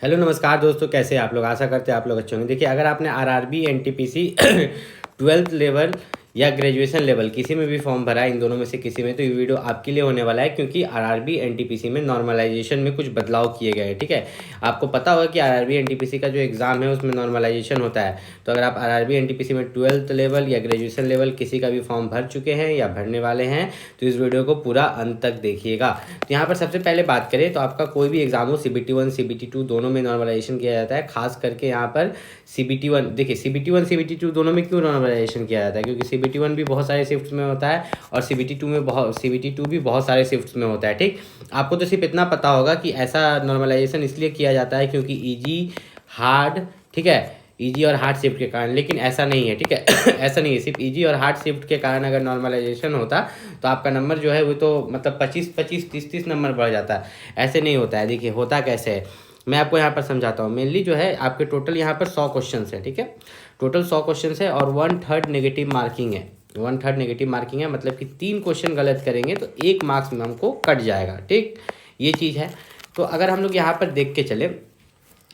Hello नमस्कार दोस्तों, कैसे हैं आप लोग। आशा करते हैं आप लोग अच्छे होंगे। देखिए, अगर आपने आरआरबी एनटीपीसी 12th लेवल या ग्रेजुएशन लेवल किसी में भी फॉर्म भरा है, इन दोनों में से किसी में, तो ये वीडियो आपके लिए होने वाला है, क्योंकि आरआरबी एनटीपीसी में नॉर्मलाइजेशन में कुछ बदलाव किए गए हैं। ठीक है, आपको पता होगा कि आरआरबी एनटीपीसी का जो एग्ज़ाम है उसमें नॉर्मलाइजेशन होता है। तो अगर आप आरआरबी एनटीपीसी में 12th लेवल या ग्रेजुएशन लेवल किसी का भी फॉर्म भर चुके हैं या भरने वाले हैं, तो इस वीडियो को पूरा अंत तक देखिएगा। तो यहाँ पर सबसे पहले बात करें तो आपका कोई भी एग्जाम हो, CBT1 CBT2 दोनों में नॉर्मलाइजेशन किया जाता है। खास करके यहाँ पर CBT1, देखिए CBT1 CBT2 दोनों में क्यों नॉर्मलाइजेशन किया जाता है, क्योंकि CBT1 भी बहुत सारे शिफ्ट्स में होता है और CBT2 भी बहुत सारे शिफ्ट्स में होता है। ठीक, आपको तो सिर्फ इतना पता होगा कि ऐसा नॉर्मलाइजेशन इसलिए किया जाता है क्योंकि ईजी हार्ड, ठीक है, ईजी और हार्ड शिफ्ट के कारण, लेकिन ऐसा नहीं है। ठीक है ऐसा नहीं है, सिर्फ ईजी और हार्ड शिफ्ट के कारण अगर नॉर्मलाइजेशन होता तो आपका नंबर जो है वो तो मतलब 25-25 30-30 नंबर बढ़ जाता है। ऐसे नहीं होता है। देखिए होता कैसे है, मैं आपको यहाँ पर समझाता हूँ। मेनली जो है आपके टोटल यहाँ पर 100 क्वेश्चन है। ठीक है, टोटल 100 क्वेश्चन है और 1/3 नेगेटिव मार्किंग है। 1/3 नेगेटिव मार्किंग है, मतलब कि 3 क्वेश्चन गलत करेंगे तो 1 मार्क्स में हमको कट जाएगा। ठीक, ये चीज़ है। तो अगर हम लोग यहाँ पर देख के चले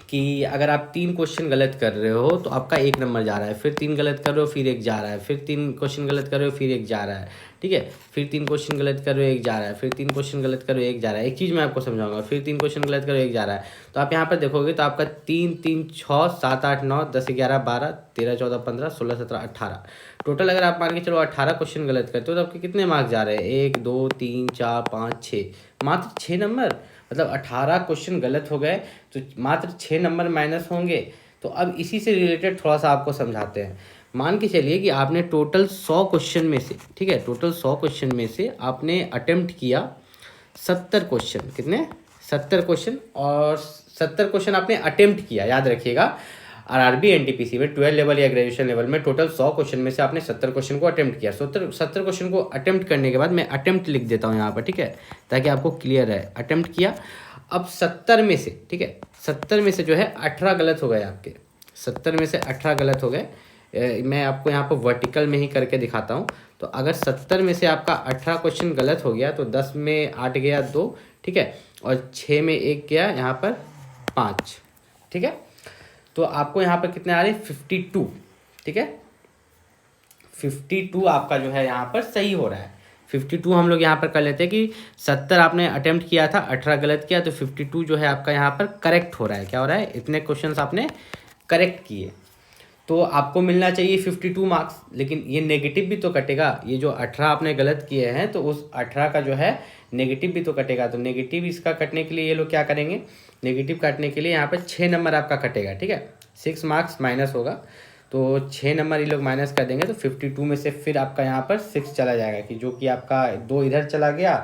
कि अगर आप 3 क्वेश्चन गलत कर रहे हो तो आपका 1 नंबर जा रहा है, फिर 3 गलत कर रहे हो फिर 1 जा रहा है, फिर 3 क्वेश्चन गलत कर रहे हो फिर 1 जा रहा है। ठीक है, फिर 3 क्वेश्चन गलत कर रहे हो 1 जा रहा है, फिर 3 क्वेश्चन गलत कर रहे हो 1 जा रहा है। एक चीज़ मैं आपको समझाऊंगा, फिर 3 क्वेश्चन गलत करो 1 जा रहा है। तो आप यहाँ पर देखोगे तो आपका 3 3 6 7 8 9 10 11 12 13 14 15 16 17 18 टोटल अगर आप मान के चलो 18 क्वेश्चन गलत करते हो तो आपके कितने मार्क्स जा रहे हैं? 1 2 3 4 5 6, मात्र 6 नंबर। मतलब 18 क्वेश्चन गलत हो गए तो मात्र 6 नंबर माइनस होंगे। तो अब इसी से रिलेटेड थोड़ा सा आपको समझाते हैं। मान के चलिए कि आपने टोटल 100 क्वेश्चन में से, ठीक है, टोटल 100 क्वेश्चन में से आपने अटेम्प्ट किया 70 क्वेश्चन। कितने? 70 क्वेश्चन। और 70 क्वेश्चन आपने अटेम्प्ट किया, याद रखिएगा। आरआरबी एनटीपीसी में 12 लेवल या ग्रेजुएशन लेवल में टोटल 100 क्वेश्चन में से आपने 70 क्वेश्चन को अटेम्प्ट किया। 70 क्वेश्चन को अटेम्प्ट करने के बाद मैं अटेम्प्ट लिख देता हूँ यहाँ पर, ठीक है, ताकि आपको क्लियर है। अटेम्प्ट किया, अब 70 में से, ठीक है, 70 में से जो है 18 गलत हो गए आपके। 70 में से 18 गलत हो गए। मैं आपको यहाँ पर वर्टिकल में ही करके दिखाता हूँ। तो अगर 70 में से आपका 18 क्वेश्चन गलत हो गया तो 10 में 8 गया 2, ठीक है, और 6 में 1 गया यहाँ पर 5, ठीक है। तो आपको यहाँ पर कितने आ रहे हैं? 52, ठीक है, 52 आपका जो है यहाँ पर सही हो रहा है। 52 हम लोग यहाँ पर कर लेते हैं कि 70 आपने अटेम्प्ट किया था, 18 गलत किया, तो 52 जो है आपका यहाँ पर करेक्ट हो रहा है। क्या हो रहा है? इतने क्वेश्चंस आपने करेक्ट किए तो आपको मिलना चाहिए 52 मार्क्स। लेकिन ये नेगेटिव भी तो कटेगा। ये जो 18 आपने गलत किए हैं तो उस 18 का जो है नेगेटिव भी तो कटेगा। तो नेगेटिव इसका कटने के लिए ये लोग क्या करेंगे? नेगेटिव काटने के लिए यहाँ पर 6 नंबर आपका कटेगा, ठीक है, 6 मार्क्स माइनस होगा। तो 6 नंबर ये लोग माइनस कर देंगे तो 52 में से फिर आपका यहाँ पर 6 चला जाएगा, कि जो कि आपका 2 इधर चला गया,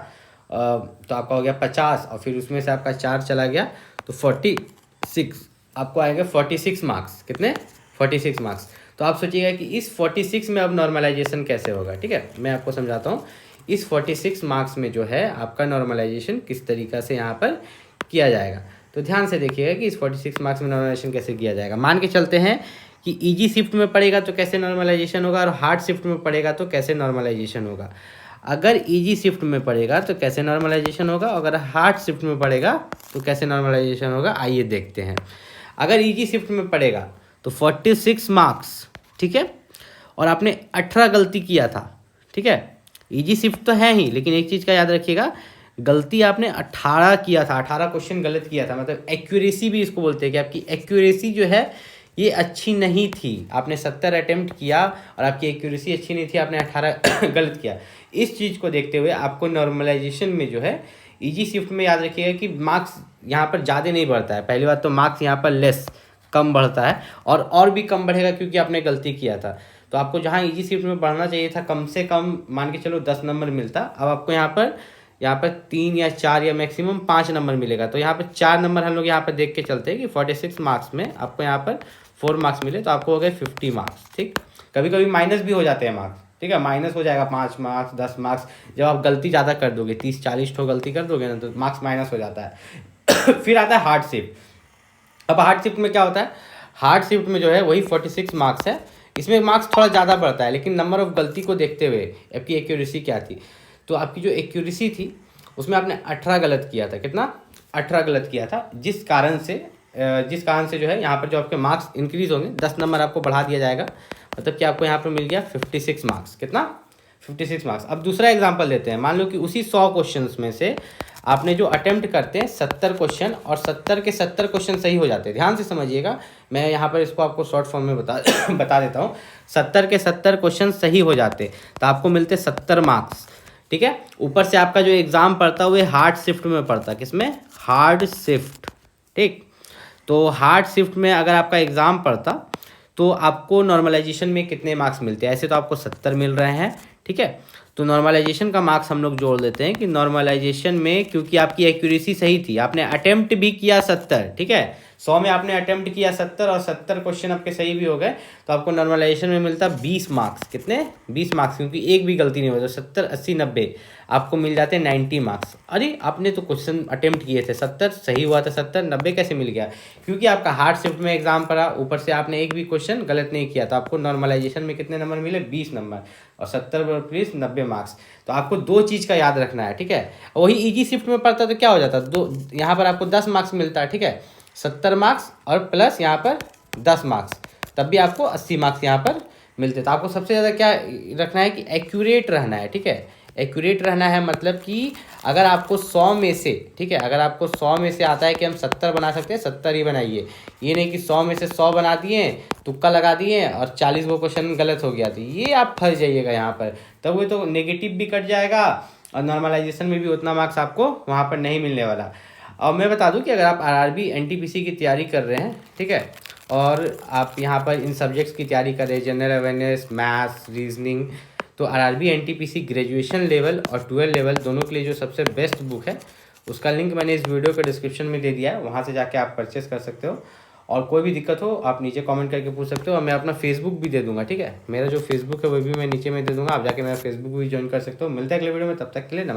तो आपका हो गया 50, और फिर उसमें से आपका 4 चला गया तो 46 आपको आएगा। 46 मार्क्स। कितने? 46 मार्क्स। तो आप सोचिएगा कि इस 46 में अब नॉर्मलाइजेशन कैसे होगा। ठीक है, मैं आपको समझाता हूँ। इस 46 मार्क्स में जो है आपका नॉर्मलाइजेशन किस तरीक़ा से यहाँ पर किया जाएगा। तो ध्यान से देखिएगा कि इस 46 मार्क्स में नॉर्मलाइजेशन कैसे किया जाएगा। मान के चलते हैं कि ईजी शिफ्ट में पड़ेगा तो कैसे नॉर्मलाइजेशन होगा, और हार्ड शिफ्ट में पड़ेगा तो कैसे नॉर्मलाइजेशन होगा। अगर ईजी शिफ्ट में पड़ेगा तो कैसे नॉर्मलाइजेशन होगा, अगर हार्ड शिफ्ट में पड़ेगा तो कैसे नॉर्मलाइजेशन होगा, आइए देखते हैं। अगर ईजी शिफ्ट में पड़ेगा तो 46 मार्क्स, ठीक है, और आपने 18 गलती किया था, ठीक है, ईजी शिफ्ट तो है ही, लेकिन एक चीज़ का याद रखिएगा, गलती आपने 18 किया था, 18 क्वेश्चन गलत किया था। मतलब एक्यूरेसी भी इसको बोलते हैं कि आपकी एक्यूरेसी जो है ये अच्छी नहीं थी। आपने 70 अटेम्प्ट किया और आपकी एक्यूरेसी अच्छी नहीं थी, आपने 18 गलत किया। इस चीज़ को देखते हुए आपको नॉर्मलाइजेशन में जो है ईजी शिफ्ट में याद रखिएगा कि मार्क्स यहाँ पर ज़्यादा नहीं बढ़ता है। पहली बात तो मार्क्स यहाँ पर लेस कम बढ़ता है, और भी कम बढ़ेगा क्योंकि आपने गलती किया था। तो आपको जहाँ ईजी शिफ्ट में बढ़ना चाहिए था कम से कम मान के चलो 10 नंबर मिलता, अब आपको यहाँ पर 3 या 4 या मैक्सिमम 5 नंबर मिलेगा। तो यहाँ पर 4 नंबर हम लोग यहाँ पर देख के चलते हैं कि 46 मार्क्स में आपको यहाँ पर 4 मार्क्स मिले, तो आपको हो गए 50 मार्क्स। ठीक, कभी कभी माइनस भी हो जाते हैं मार्क्स, ठीक है, माइनस हो जाएगा 5 मार्क्स 10 मार्क्स। जब आप गलती ज़्यादा कर दोगे, 30-40 ठो गलती कर दोगे ना, तो मार्क्स माइनस हो जाता है। फिर आता है हार्ड शिफ्ट। अब हार्ड शिफ्ट में क्या होता है? हार्ड शिफ्ट में जो है वही 46 मार्क्स है, इसमें मार्क्स थोड़ा ज़्यादा बढ़ता है, लेकिन नंबर ऑफ गलती को देखते हुए आपकी एक्यूरेसी क्या थी, तो आपकी जो एक्यूरेसी थी उसमें आपने 18 गलत किया था। कितना? 18 गलत किया था, जिस कारण से जिस कारण से जो है यहाँ पर जो आपके मार्क्स इंक्रीज होंगे 10 नंबर आपको बढ़ा दिया जाएगा, मतलब कि आपको यहाँ पर मिल गया 56 मार्क्स। कितना? 56 मार्क्स। अब दूसरा एग्जाम्पल लेते हैं। मान लो कि उसी 100 क्वेश्चन में से आपने जो अटेम्प्ट करते हैं 70 क्वेश्चन, और 70 के 70 क्वेश्चन सही हो जाते हैं। ध्यान से समझिएगा, मैं यहाँ पर इसको आपको शॉर्ट फॉर्म में बता देता हूँ। 70 के 70 क्वेश्चन सही हो जाते तो आपको मिलते 70 मार्क्स। ठीक है, ऊपर से आपका जो एग्ज़ाम पड़ता है वो हार्ड शिफ्ट में पड़ता है। किसमें? Hard shift. ठीक, तो हार्ड शिफ्ट में अगर आपका एग्ज़ाम पड़ता तो आपको नॉर्मलाइजेशन में कितने मार्क्स मिलते हैं? ऐसे तो आपको 70 मिल रहे हैं। ठीक है, तो नॉर्मलाइजेशन का मार्क्स हम लोग जोड़ देते हैं कि नॉर्मलाइजेशन में, क्योंकि आपकी एक्यूरेसी सही थी, आपने अटेम्प्ट भी किया 70, ठीक है, 100 में आपने अटेम्प्ट किया 70 और 70 क्वेश्चन आपके सही भी हो गए, तो आपको नॉर्मलाइजेशन में मिलता 20 मार्क्स। कितने? 20 मार्क्स, क्योंकि एक भी गलती नहीं हुई। तो 70, 80, 90 आपको मिल जाते हैं 90 मार्क्स। अरे आपने तो क्वेश्चन अटेम्प्ट किए थे 70, सही हुआ था 70, 90 कैसे मिल गया? क्योंकि आपका हार्ड शिफ्ट में एग्जाम पड़ा, ऊपर से आपने एक भी क्वेश्चन गलत नहीं किया, तो आपको नॉर्मलाइजेशन में कितने नंबर मिले? 20 नंबर, और 70 पर 20, 90 मार्क्स। तो आपको दो चीज़ का याद रखना है। ठीक है, वही इजी शिफ्ट में पड़ता तो क्या हो जाता? दो, यहाँ पर आपको 10 मार्क्स मिलता है। ठीक है, 70 मार्क्स और प्लस यहाँ पर 10 मार्क्स, तब भी आपको 80 मार्क्स यहाँ पर मिलते। तो आपको सबसे ज़्यादा क्या रखना है कि एक्यूरेट रहना है। ठीक है, एक्यूरेट रहना है, मतलब कि अगर आपको 100 में से, ठीक है, अगर आपको 100 में से आता है कि हम 70 बना सकते हैं, 70 ही बनाइए। ये नहीं कि 100 में से 100 बना दिए, तुक्का लगा दिए और 40 वो क्वेश्चन गलत हो गया, तो ये आप फंस जाइएगा यहाँ पर। तब वो तो नेगेटिव भी कट जाएगा और नॉर्मलाइजेशन में भी उतना मार्क्स आपको वहाँ पर नहीं मिलने वाला। और मैं बता दूं कि अगर आप आरआरबी एनटीपीसी की तैयारी कर रहे हैं, ठीक है, और आप यहाँ पर इन सब्जेक्ट्स की तैयारी कर रहे हैं, जनरल अवेयरनेस, मैथ्स, रीजनिंग, तो आरआरबी एनटीपीसी ग्रेजुएशन लेवल और 12 लेवल दोनों के लिए जो सबसे बेस्ट बुक है, उसका लिंक मैंने इस वीडियो के डिस्क्रिप्शन में दे दिया है, वहाँ से जाके आप परचेस कर सकते हो। और कोई भी दिक्कत हो आप नीचे कमेंट करके पूछ सकते हो, और मैं अपना फेसबुक भी दे दूंगा। ठीक है, मेरा जो फेसबुक है वो भी मैं नीचे में दे दूंगा, आप जाके मेरा फेसबुक भी ज्वाइन कर सकते हो। मिलता है अगले वीडियो में, तब तक के लिए नमस्कार।